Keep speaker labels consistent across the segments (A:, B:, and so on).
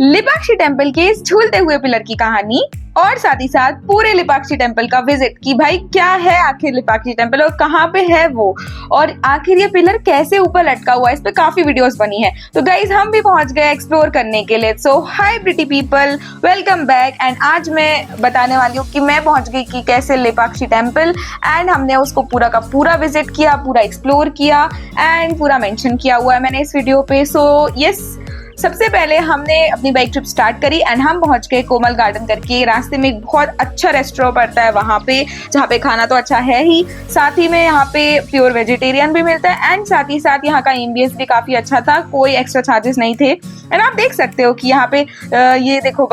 A: Lepakshi temple के इस झूलते हुए पिलर की कहानी और साथ ही साथ पूरे लिपाक्षी टेम्पल का विजिट कि भाई क्या है आखिर लिपाक्षी टेम्पल और कहाँ पे है वो, और आखिर ये पिलर कैसे ऊपर लटका हुआ है। इस पे काफी वीडियोस बनी है। तो गाइज हम भी पहुंच गए एक्सप्लोर करने के लिए। So hi pretty people, welcome back. And आज मैं बताने वाली हूँ कि मैं पहुंच गई कि कैसे लिपाक्षी टेम्पल, एंड हमने उसको पूरा का पूरा विजिट किया, पूरा एक्सप्लोर किया एंड पूरा मेंशन किया हुआ है मैंने इस वीडियो पे। सो यस, सबसे पहले हमने अपनी बाइक ट्रिप स्टार्ट करी एंड हम पहुंच गए कोमल गार्डन करके। रास्ते में एक बहुत अच्छा रेस्टोरेंट पड़ता है वहां पे, जहाँ पे खाना तो अच्छा है ही, साथ ही में यहाँ पे प्योर वेजिटेरियन भी मिलता है एंड साथ ही साथ यहाँ का एम्बियंस भी काफी अच्छा था, कोई एक्स्ट्रा चार्जेस नहीं थे। एंड आप देख सकते हो कि यहाँ पे ये देखो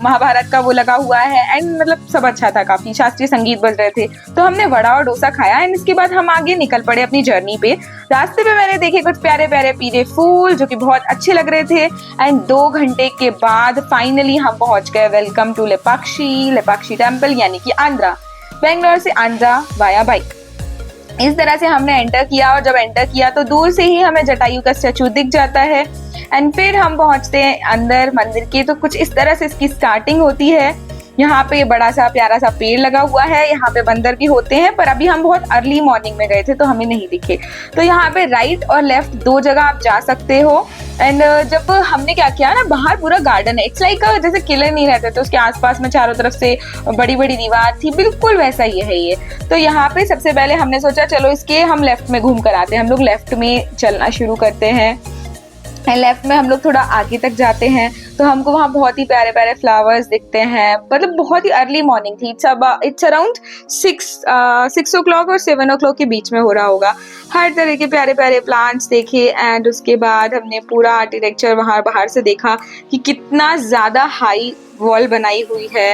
A: महाभारत का वो लगा हुआ है एंड मतलब सब अच्छा था, काफी शास्त्रीय संगीत बज रहे थे। तो हमने वड़ा और डोसा खाया एंड इसके बाद हम आगे निकल पड़े अपनी जर्नी पे। रास्ते पे मैंने देखे कुछ प्यारे प्यारे पीले फूल जो कि बहुत अच्छे लग रहे थे एंड 2 घंटे के बाद फाइनली हम पहुंच गए वेलकम टू लिपाक्षी टेम्पल, यानी कि आंध्रा। बेंगलोर से आंध्रा वाया बाइक। इस तरह से हमने एंटर किया और जब एंटर किया तो दूर से ही हमें जटायु का स्टैचू दिख जाता है एंड फिर हम पहुंचते हैं अंदर मंदिर के। तो कुछ इस तरह से इसकी स्टार्टिंग होती है। यहाँ पे बड़ा सा प्यारा सा पेड़ लगा हुआ है, यहाँ पे बंदर भी होते हैं, पर अभी हम बहुत अर्ली मॉर्निंग में गए थे तो हमें नहीं दिखे। तो यहाँ पे राइट और लेफ्ट 2 जगह आप जा सकते हो। एंड जब हमने क्या किया ना, बाहर पूरा गार्डन है, इट्स लाइक जैसे किले नहीं रहते तो उसके आसपास में चारों तरफ से बड़ी बड़ी दीवार थी, बिल्कुल वैसा ही है ये। तो यहाँ पे सबसे पहले हमने सोचा चलो इसके हम लेफ्ट में घूम कर आते हैं। हम लोग लेफ्ट में चलना शुरू करते हैं। लेफ्ट में हम लोग थोड़ा आगे तक जाते हैं तो हमको वहाँ बहुत ही प्यारे प्यारे फ्लावर्स दिखते हैं। मतलब बहुत ही अर्ली मॉर्निंग थी, इट्स अराउंड 6 o'clock और 7 o'clock के बीच में हो रहा होगा। हर तरह के प्यारे प्यारे प्लांट्स देखे एंड उसके बाद हमने पूरा आर्किटेक्चर वहाँ बाहर से देखा कि कितना ज़्यादा हाई वॉल बनाई हुई है।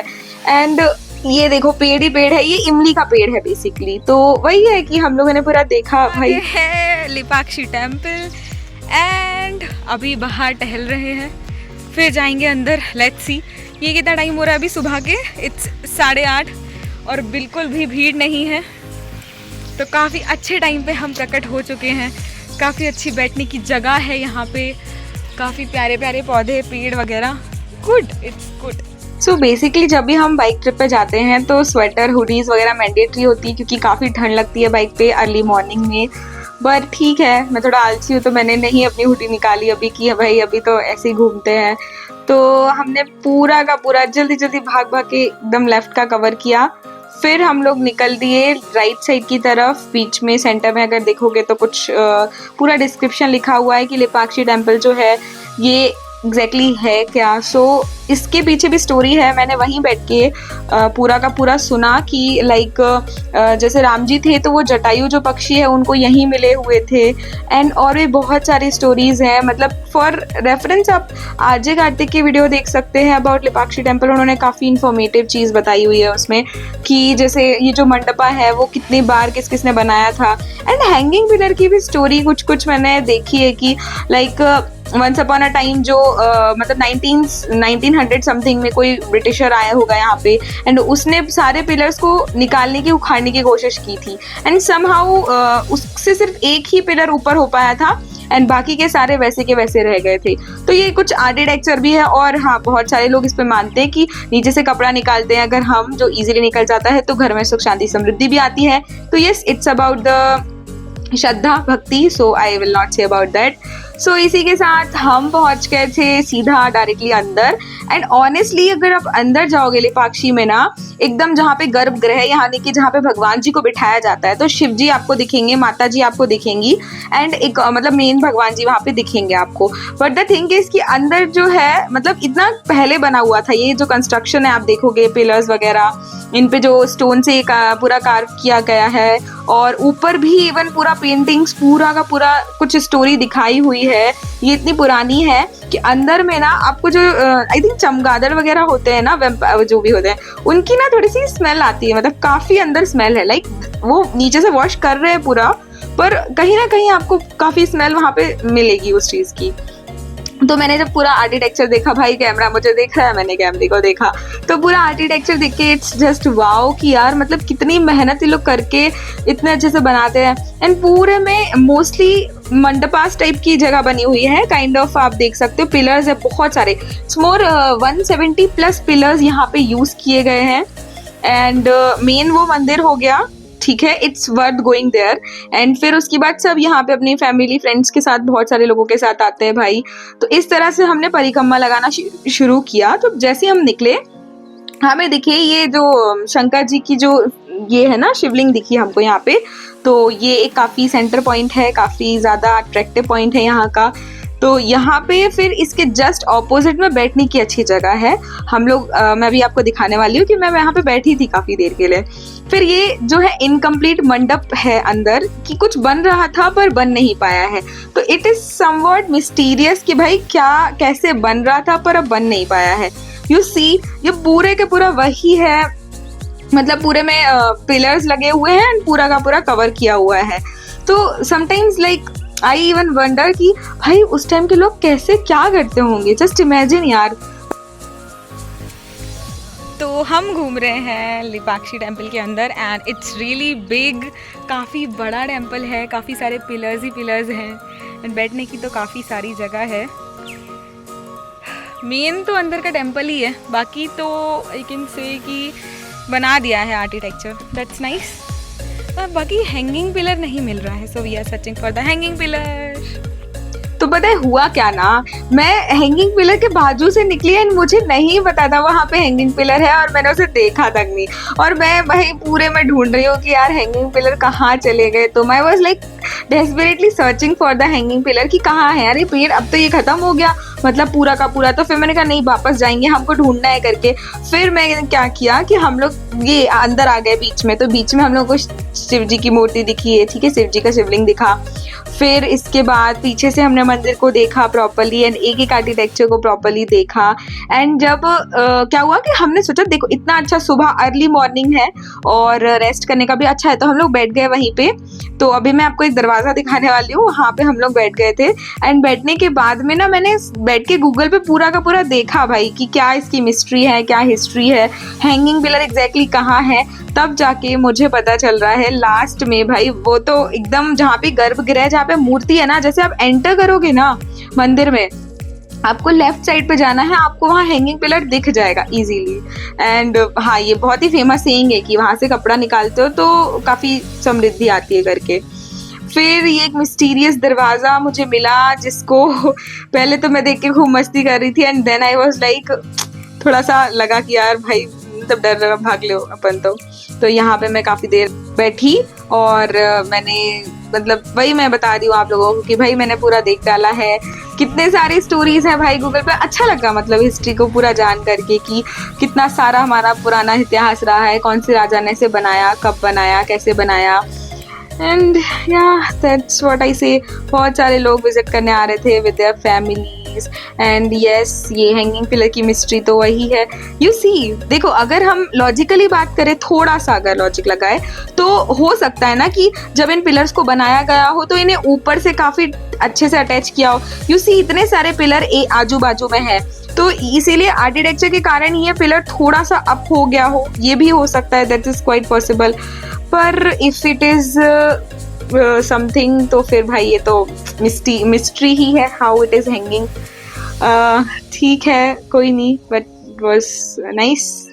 A: एंड ये देखो पेड़ ही पेड़ है, ये इमली का पेड़ है बेसिकली। तो वही है कि हम लोगों ने पूरा देखा। भाई
B: है लिपाक्षी टेम्पल एंड अभी बाहर टहल रहे हैं, फिर जाएंगे अंदर। Let's see. ये कितना टाइम हो रहा है अभी सुबह के, इट्स 8:30 और बिल्कुल भी भीड़ नहीं है। तो काफ़ी अच्छे टाइम पे हम प्रकट हो चुके हैं। काफ़ी अच्छी बैठने की जगह है यहाँ पे, काफ़ी प्यारे प्यारे पौधे पेड़ वगैरह। Good, it's good.
A: So basically जब भी हम बाइक ट्रिप पे जाते हैं तो स्वेटर हुडीज वगैरह मैंडेटरी होती है क्योंकि काफ़ी ठंड लगती है बाइक पे अर्ली मॉर्निंग में। बट ठीक है, मैं थोड़ा आलसी हूँ तो मैंने नहीं अपनी हुडी निकाली अभी की है, भाई अभी तो ऐसे ही घूमते हैं। तो हमने पूरा का पूरा जल्दी जल्दी भाग भाग के एकदम लेफ्ट का कवर किया। फिर हम लोग निकल दिए राइट साइड की तरफ। बीच में सेंटर में अगर देखोगे तो कुछ पूरा डिस्क्रिप्शन लिखा हुआ है कि लिपाक्षी टेम्पल जो है ये एग्जैक्टली है क्या। सो इसके पीछे भी स्टोरी है। मैंने वहीं बैठ के पूरा का पूरा सुना कि लाइक जैसे राम जी थे तो वो जटायु जो पक्षी है उनको यहीं मिले हुए थे एंड और भी बहुत सारी स्टोरीज हैं। मतलब फॉर रेफरेंस आप आरजे कार्तिक की वीडियो देख सकते हैं अबाउट लिपाक्षी टेम्पल। उन्होंने काफ़ी इन्फॉर्मेटिव चीज़ बताई हुई है उसमें कि जैसे ये जो मंडपा है वो कितनी बार किस किसने बनाया था। एंड हैंगिंग पिलर की भी स्टोरी कुछ कुछ मैंने देखी है कि like once upon a time जो मतलब 1900 समथिंग में कोई ब्रिटिशर आया होगा यहाँ पे एंड उसने सारे पिलर्स को निकालने की उखाड़ने की कोशिश की थी एंड समहाउ उससे सिर्फ एक ही पिलर ऊपर हो पाया था एंड बाकी के सारे वैसे के वैसे रह गए थे। तो ये कुछ आर्किटेक्चर भी है। और हाँ, बहुत सारे लोग इस पे मानते हैं कि नीचे से कपड़ा निकालते हैं अगर हम, जो इजीली निकल जाता है तो घर में सुख शांति समृद्धि भी आती है। तो यस, इट्स अबाउट द श्रद्धा भक्ति, so I will not say about that. So इसी के साथ हम पहुंच गए थे सीधा डायरेक्टली अंदर। एंड ऑनेस्टली अगर आप अंदर जाओगे लिपाक्षी में ना, एकदम जहाँ पे गर्भगृह है, यहाँ कि जहाँ पे भगवान जी को बिठाया जाता है, तो शिव जी आपको दिखेंगे, माता जी आपको दिखेंगी एंड एक मतलब मेन भगवान जी वहाँ पे दिखेंगे आपको। बट द थिंग इज कि अंदर जो है मतलब इतना पहले बना हुआ था। ये जो कंस्ट्रक्शन है आप देखोगे, पिलर्स वगैरह इन पे जो स्टोन से पूरा कार्व किया गया है और ऊपर भी इवन पूरा पेंटिंग्स पूरा का पूरा कुछ स्टोरी दिखाई हुई है। ये इतनी पुरानी है कि अंदर में ना आपको जो आई थिंक चमगादड़ वगैरह होते हैं ना, जो भी होते हैं, उनकी ना थोड़ी सी स्मेल आती है। मतलब काफी अंदर स्मेल है, लाइक वो नीचे से वॉश कर रहे हैं पूरा, पर कहीं ना कहीं आपको काफी स्मेल वहां पे मिलेगी उस चीज की। तो मैंने जब पूरा आर्किटेक्चर देखा, भाई कैमरा मुझे देख रहा है, मैंने कैमरे को देखा, तो पूरा आर्किटेक्चर देख के इट्स जस्ट वाओ कि यार मतलब कितनी मेहनत ये लोग करके इतने अच्छे से बनाते हैं। एंड पूरे में मोस्टली मंडपास टाइप की जगह बनी हुई है, काइंड ऑफ आप देख सकते हो, पिलर्स है बहुत सारे, इट्स मोर 170 प्लस पिलर्स यहाँ पे यूज किए गए हैं। एंड मेन वो मंदिर हो गया, ठीक है, it's worth going there. And फिर उसके बाद सब यहाँ पे अपनी फैमिली फ्रेंड्स के साथ, बहुत सारे लोगों के साथ आते हैं भाई। तो इस तरह से हमने परिक्रमा लगाना शुरू किया। तो जैसे हम निकले, हमें दिखे ये जो शंकर जी की जो ये है ना शिवलिंग दिखी हमको यहाँ पे। तो ये एक काफ़ी सेंटर पॉइंट है, काफ़ी ज़्यादा अट्रैक्टिव पॉइंट है यहाँ का। तो यहाँ पे फिर इसके जस्ट ऑपोजिट में बैठने की अच्छी जगह है। हम लोग मैं भी आपको दिखाने वाली हूँ कि मैं यहाँ पे बैठी थी काफ़ी देर के लिए। फिर ये जो है इनकम्प्लीट मंडप है अंदर, कि कुछ बन रहा था पर बन नहीं पाया है। तो इट इज समवॉट मिस्टीरियस कि भाई क्या कैसे बन रहा था पर अब बन नहीं पाया है। यू सी ये पूरे के पूरा वही है, मतलब पूरे में पिलर्स लगे हुए हैं एंड पूरा का पूरा कवर किया हुआ है। तो sometimes like I even wonder कि भाई उस टाइम के लोग कैसे क्या करते होंगे, जस्ट इमेजिन यार।
B: तो हम घूम रहे हैं लिपाक्षी टेम्पल के अंदर एंड इट्स रियली बिग, काफ़ी बड़ा टेम्पल है, काफ़ी सारे पिलर्स ही पिलर्स हैं एंड बैठने की तो काफ़ी सारी जगह है। मेन तो अंदर का टेम्पल ही है, बाकी तो आई कैन से कि बना दिया है आर्किटेक्चर, दैट्स नाइस। बाकी हैंगिंग पिलर नहीं मिल रहा है, so we are searching for the hanging pillar.
A: तो पता है हुआ क्या ना, मैं हैंगिंग पिलर के बाजू से निकली एंड मुझे नहीं पता था वहाँ पे हैंगिंग पिलर है और मैंने उसे देखा तक नहीं। और मैं भाई पूरे में ढूंढ रही हूँ कि यार हैंगिंग पिलर कहाँ चले गए। तो मैं was like desperately searching for the hanging pillar कि कहाँ है, अरे पेड़ अब तो ये खत्म हो गया मतलब पूरा का पूरा। तो फिर मैंने कहा नहीं वापस जाएंगे, हमको ढूंढना है करके। फिर मैं क्या किया कि हम लोग ये अंदर आ गए बीच में। तो बीच में हम लोग को शिव जी की मूर्ति दिखी है, ठीक है, शिव जी का शिवलिंग दिखा। फिर इसके बाद पीछे से हमने मंदिर को देखा प्रॉपर्ली एंड एक एक आर्किटेक्चर को प्रॉपर्ली देखा। एंड जब क्या हुआ कि हमने सोचा देखो इतना अच्छा सुबह अर्ली मॉर्निंग है और रेस्ट करने का भी अच्छा है, तो हम लोग बैठ गए वहीं पे। तो अभी मैं आपको एक दरवाज़ा दिखाने वाली हूँ, वहाँ पे हम लोग बैठ गए थे। एंड बैठने के बाद में ना मैंने बैठ के गूगल पे पूरा का पूरा देखा भाई कि क्या इसकी मिस्ट्री है, क्या हिस्ट्री है, हैंगिंग पिलर एग्जैक्टली कहाँ है। तब जाके मुझे पता चल रहा है लास्ट में भाई, वो तो एकदम जहाँ पे गर्भगृह, जहाँ पे मूर्ति है ना, जैसे आप एंटर करोगे ना मंदिर में, आपको लेफ्ट साइड पे जाना है, आपको वहाँ हैंगिंग पिलर दिख जाएगा इजीली। एंड हाँ, ये बहुत ही फेमस सेइंग है कि वहाँ से कपड़ा निकालते हो तो काफ़ी समृद्धि आती है करके। फिर ये एक मिस्टीरियस दरवाज़ा मुझे मिला, जिसको पहले तो मैं देख के खूब मस्ती कर रही थी and then I was like, थोड़ा सा लगा कि यार भाई तब डर भाग लो अपन। तो यहाँ पे मैं काफ़ी देर बैठी और मैंने मतलब वही मैं बता रही हूँ आप लोगों को कि भाई मैंने पूरा देख डाला है। कितने सारी स्टोरीज है भाई गूगल पे, अच्छा लगा मतलब हिस्ट्री को पूरा जान करके कि कितना सारा हमारा पुराना इतिहास रहा है, कौन से राजा ने इसे बनाया, कब बनाया, कैसे बनाया। एंड या दैट्स व्हाट आई से। बहुत सारे लोग विजिट करने आ रहे थे with their families and yes, ये हैंगिंग पिलर की मिस्ट्री तो वही है। यू सी देखो, अगर हम लॉजिकली बात करें, थोड़ा सा अगर लॉजिक लगाए, तो हो सकता है ना कि जब इन पिलर्स को बनाया गया हो तो इन्हें ऊपर से काफ़ी अच्छे से अटैच किया हो। यू सी इतने सारे पिलर आजू बाजू में है, तो इसीलिए आर्किटेक्चर के कारण ये पिलर थोड़ा सा अप हो गया हो, ये भी हो सकता है, दैट इज क्वाइट पॉसिबल। पर इफ इट इज समथिंग, तो फिर भाई ये तो मिस्ट्री ही है, हाउ इट इज हैंगिंग। ठीक है, कोई नहीं, बट इट वाज नाइस।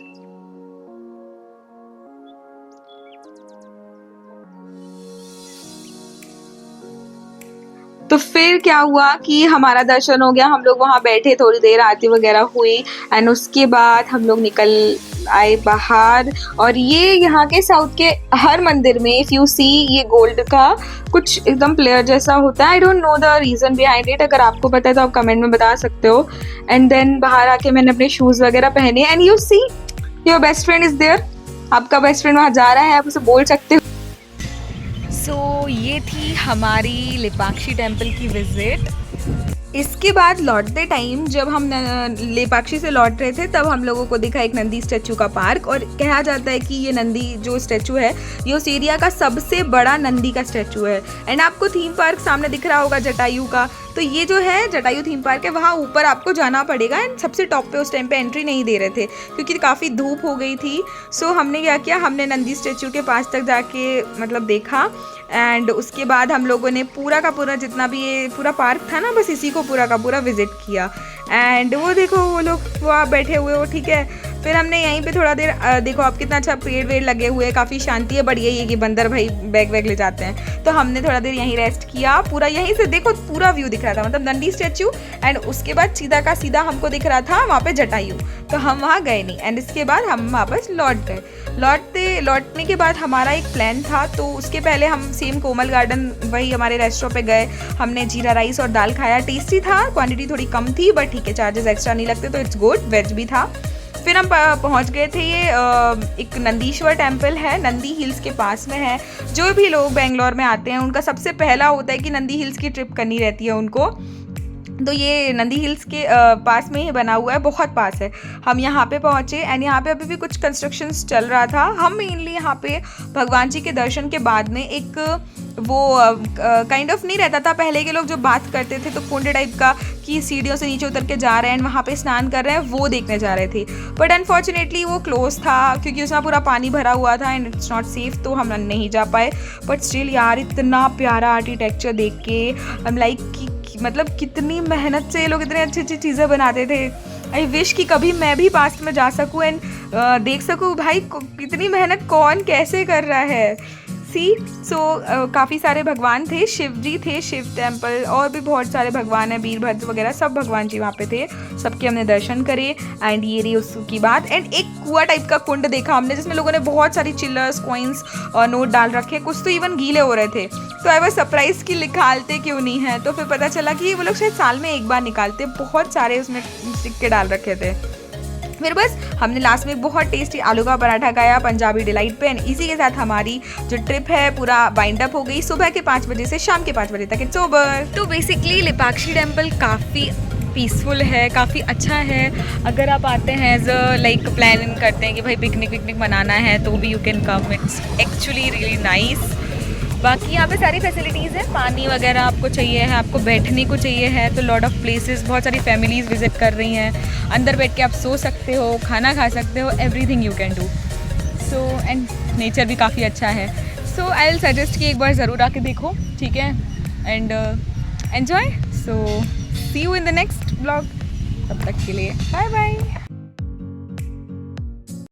A: तो फिर क्या हुआ कि हमारा दर्शन हो गया, हम लोग वहाँ बैठे, थोड़ी देर आरती वगैरह हुई एंड उसके बाद हम लोग निकल आए बाहर। और ये यहाँ के साउथ के हर मंदिर में इफ़ यू सी, ये गोल्ड का कुछ एकदम प्लेयर जैसा होता है। I don't know the reason behind it, अगर आपको पता है तो आप कमेंट में बता सकते हो। एंड देन बाहर आके मैंने अपने शूज़ वगैरह पहने and you see your best friend is there. आपका बेस्ट फ्रेंड वहाँ जा रहा है, आप उसे बोल सकते हो।
B: सो ये थी हमारी लिपाक्षी टेम्पल की विजिट। इसके बाद लौटते टाइम जब हम लेपाक्षी से लौट रहे थे, तब हम लोगों को दिखा एक नंदी स्टैचू का पार्क। और कहा जाता है कि ये नंदी जो स्टैचू है, ये उस एरिया का सबसे बड़ा नंदी का स्टैचू है। एंड आपको थीम पार्क सामने दिख रहा होगा जटायु का, तो ये जो है जटायु थीम पार्क है, वहाँ ऊपर आपको जाना पड़ेगा एंड सबसे टॉप पे उस टाइम पे एंट्री नहीं दे रहे थे क्योंकि काफ़ी धूप हो गई थी। सो हमने क्या किया, हमने नंदी स्टैचू के पास तक जाके मतलब देखा एंड उसके बाद हम लोगों ने पूरा का पूरा जितना भी ये पूरा पार्क था ना, बस इसी को पूरा का पूरा विजिट किया। एंड वो देखो वो लोग वहाँ बैठे हुए हो, ठीक है। फिर हमने यहीं पे थोड़ा देर देखो आप कितना अच्छा पेड़ वेड़ लगे हुए, काफ़ी शांति है, बढ़िया ये कि बंदर भाई बैग वैग ले जाते हैं। तो हमने थोड़ा देर यहीं रेस्ट किया, पूरा यहीं से देखो पूरा व्यू दिख रहा था, मतलब नंदी स्टैचू एंड उसके बाद सीधा का सीधा हमको दिख रहा था वहाँ पे जटायु। तो हम वहाँ गए नहीं एंड इसके बाद हम वापस लौट गए। लौटने के बाद हमारा एक प्लान था, तो उसके पहले हम सेम कोमल गार्डन वही हमारे रेस्टोरेंट पे गए। हमने जीरा राइस और दाल खाया, टेस्टी था, क्वांटिटी थोड़ी कम थी बट ठीक है, चार्जेस एक्स्ट्रा नहीं लगते तो इट्स गुड, वेज भी था। फिर हम पहुंच गए थे, ये एक नंदीश्वर टेम्पल है, नंदी हिल्स के पास में है। जो भी लोग बेंगलोर में आते हैं उनका सबसे पहला होता है कि नंदी हिल्स की ट्रिप करनी रहती है उनको। तो ये नंदी हिल्स के पास में ही बना हुआ है, बहुत पास है। हम यहाँ पे पहुँचे एंड यहाँ पे अभी भी कुछ कंस्ट्रक्शंस चल रहा था। हम मेनली यहाँ पे भगवान जी के दर्शन के बाद में एक वो काइंड ऑफ नहीं रहता था, पहले के लोग जो बात करते थे तो कुंड टाइप का कि सीढ़ियों से नीचे उतर के जा रहे हैं एंड वहाँ पे स्नान कर रहे हैं, वो देखने जा रहे थे। बट अनफॉर्चुनेटली वो क्लोज था क्योंकि उसमें पूरा पानी भरा हुआ था एंड इट्स नॉट सेफ, तो हम नहीं जा पाए। बट स्टिल यार इतना प्यारा आर्किटेक्चर देख के हम लाइक मतलब कितनी मेहनत से ये लोग इतनी अच्छी अच्छी चीज़ें बनाते थे। आई विश कि कभी मैं भी पास्ट में जा सकूँ एंड देख सकूँ भाई कितनी मेहनत कौन कैसे कर रहा है। सो काफ़ी सारे भगवान थे, शिव जी थे, शिव टेम्पल, और भी बहुत सारे भगवान हैं, वीरभद्र वगैरह सब भगवान जी वहाँ पे थे, सबके हमने दर्शन करे। एंड ये रही उसकी बात। एंड एक कुआं टाइप का कुंड देखा हमने जिसमें लोगों ने बहुत सारी चिल्लर्स कॉइन्स और नोट डाल रखे, कुछ तो इवन गीले हो रहे थे। तो आई वाज सरप्राइज कि निकालते क्यों नहीं है, तो फिर पता चला कि वो लोग शायद साल में एक बार निकालते, बहुत सारे उसमें सिक्के डाल रखे थे। फिर बस हमने लास्ट में बहुत टेस्टी आलू का पराठा खाया पंजाबी डिलाइट पे एंड इसी के साथ हमारी जो ट्रिप है पूरा बाइंड अप हो गई। सुबह के 5 बजे से शाम के 5 बजे तक इट्स ओवर। तो बेसिकली लिपाक्षी टेम्पल काफ़ी पीसफुल है, काफ़ी अच्छा है। अगर आप आते हैं एज अ लाइक प्लान करते हैं कि भाई पिकनिक मनाना है तो भी you can come, it's actually really nice. बाकी यहाँ पे सारी फैसिलिटीज़ हैं, पानी वगैरह आपको चाहिए है, आपको बैठने को चाहिए है तो लॉट ऑफ प्लेसेस, बहुत सारी फैमिलीज़ विजिट कर रही हैं। अंदर बैठ के आप सो सकते हो, खाना खा सकते हो, everything you can do. So and nature भी काफ़ी अच्छा है। सो आई विल सजेस्ट कि एक बार ज़रूर आके देखो, ठीक है, and enjoy. So see you in the next blog, तब तक के लिए बाय बाय।